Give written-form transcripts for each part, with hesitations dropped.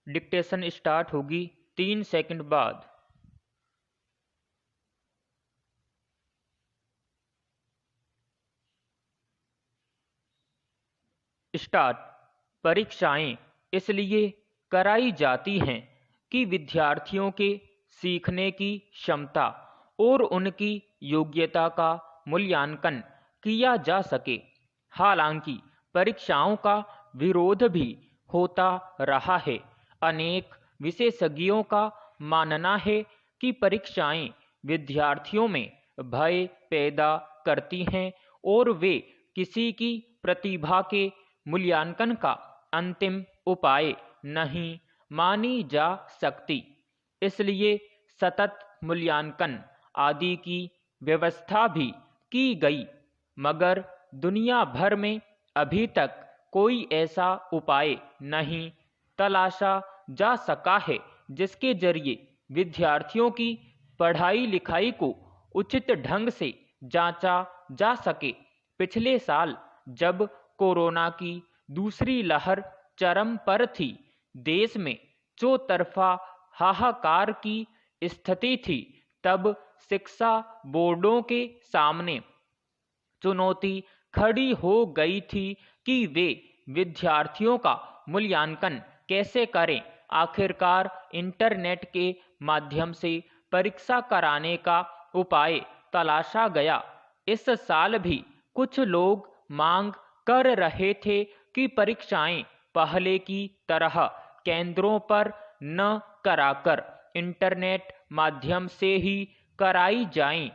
Dictation start होगी 3 second बाद। Start. परीक्षाएं इसलिए कराई जाती हैं कि विद्यार्थियों के सीखने की क्षमता और उनकी योग्यता का मूल्यांकन किया जा सके। हालांकि परीक्षाओं का विरोध भी होता रहा है। अनेक विशेषज्ञों का मानना है कि परीक्षाएं विद्यार्थियों में भय पैदा करती हैं और वे किसी की प्रतिभा के मूल्यांकन का अंतिम उपाय नहीं मानी जा सकती। इसलिए सतत मूल्यांकन आदि की व्यवस्था भी की गई, मगर दुनिया भर में अभी तक कोई ऐसा उपाय नहीं तलाशा जा सका है जिसके जरिए विद्यार्थियों की पढ़ाई लिखाई को उचित ढंग से जांचा जा सके। पिछले साल जब कोरोना की दूसरी लहर चरम पर थी, देश में चौतरफा हाहाकार की स्थिति थी, तब शिक्षा बोर्डों के सामने चुनौती खड़ी हो गई थी कि वे विद्यार्थियों का मूल्यांकन कैसे करें। आखिरकार इंटरनेट के माध्यम से परीक्षा कराने का उपाय तलाशा गया। इस साल भी कुछ लोग मांग कर रहे थे कि परीक्षाएं पहले की तरह केंद्रों पर न कराकर इंटरनेट माध्यम से ही कराई जाएं।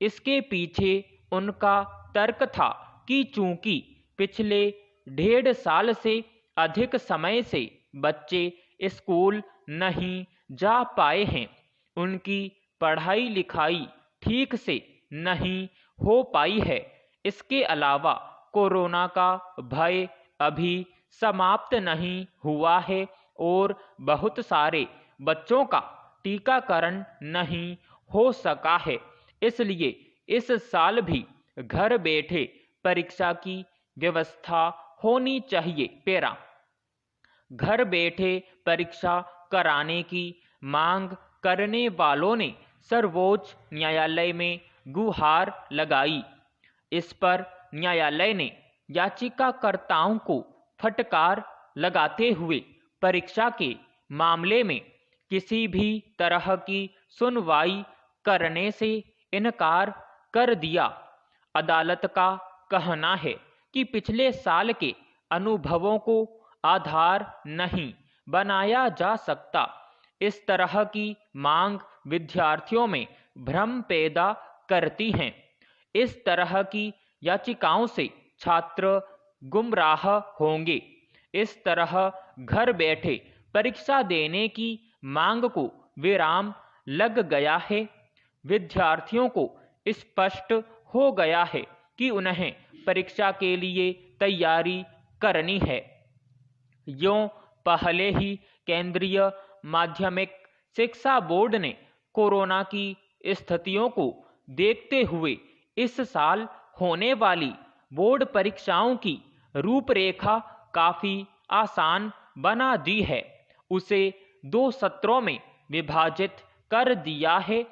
इसके पीछे उनका तर्क था कि चूंकि पिछले 1.5 साल से अधिक समय से बच्चे स्कूल नहीं जा पाए हैं, उनकी पढ़ाई लिखाई ठीक से नहीं हो पाई है। इसके अलावा कोरोना का भय अभी समाप्त नहीं हुआ है और बहुत सारे बच्चों का टीकाकरण नहीं हो सका है। इसलिए इस साल भी घर बैठे परीक्षा की व्यवस्था होनी चाहिए। पेरा। घर बैठे परीक्षा कराने की मांग करने वालों ने सर्वोच्च न्यायालय में गुहार लगाई। इस पर न्यायालय ने याचिकाकर्ताओं को फटकार लगाते हुए परीक्षा के मामले में किसी भी तरह की सुनवाई करने से इनकार कर दिया। अदालत का कहना है कि पिछले साल के अनुभवों को आधार नहीं बनाया जा सकता। इस तरह की मांग विद्यार्थियों में भ्रम पैदा करती हैं। इस तरह की याचिकाओं से छात्र गुमराह होंगे। इस तरह घर बैठे परीक्षा देने की मांग को विराम लग गया है। विद्यार्थियों को स्पष्ट हो गया है कि उन्हें परीक्षा के लिए तैयारी करनी है। यूं पहले ही केंद्रीय माध्यमिक शिक्षा बोर्ड ने कोरोना की स्थितियों को देखते हुए इस साल होने वाली बोर्ड परीक्षाओं की रूपरेखा काफी आसान बना दी है। उसे 2 सत्रों में विभाजित कर दिया है।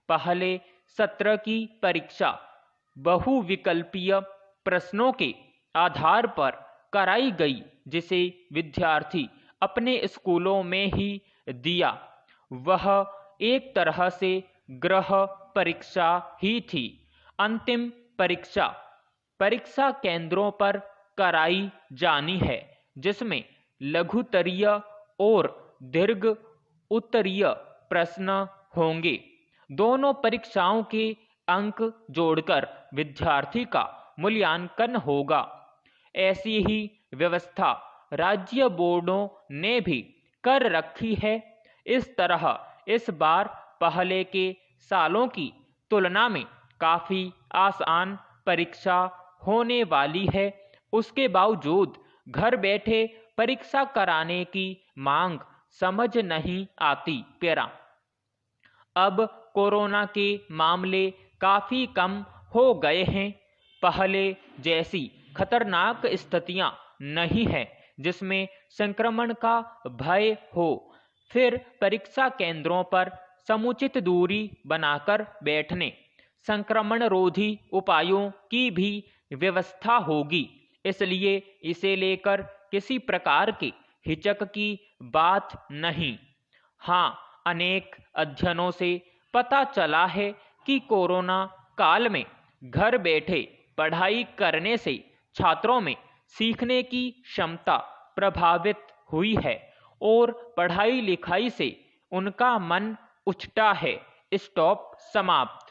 पहले सत्र की परीक्षा बहुविकल्पीय प्रश्नों के आधार पर कराई गई, जिसे विद्यार्थी अपने स्कूलों में ही दिया। वह एक तरह से गृह परीक्षा ही थी। अंतिम परीक्षा परीक्षा केंद्रों पर कराई जानी है, जिसमें लघुत्तरीय और दीर्घ उत्तरीय प्रश्न होंगे। दोनों परीक्षाओं के अंक जोड़कर विद्यार्थी का मूल्यांकन होगा। ऐसी ही व्यवस्था राज्य बोर्डों ने भी कर रखी है। इस तरह इस बार पहले के सालों की तुलना में काफी आसान परीक्षा होने वाली है। उसके बावजूद घर बैठे परीक्षा कराने की मांग समझ नहीं आती। पेरा। अब कोरोना के मामले काफी कम हो गए हैं। पहले जैसी खतरनाक स्थितियां नहीं है जिसमें संक्रमण का भय हो। फिर परीक्षा केंद्रों पर समुचित दूरी बनाकर बैठने, संक्रमण रोधी उपायों की भी व्यवस्था होगी। इसलिए इसे लेकर किसी प्रकार की हिचक की बात नहीं। हाँ, अनेक अध्ययनों से पता चला है कि कोरोना काल में घर बैठे पढ़ाई करने से छात्रों में सीखने की क्षमता प्रभावित हुई है और पढ़ाई लिखाई से उनका मन उछटा है। स्टॉप, समाप्त।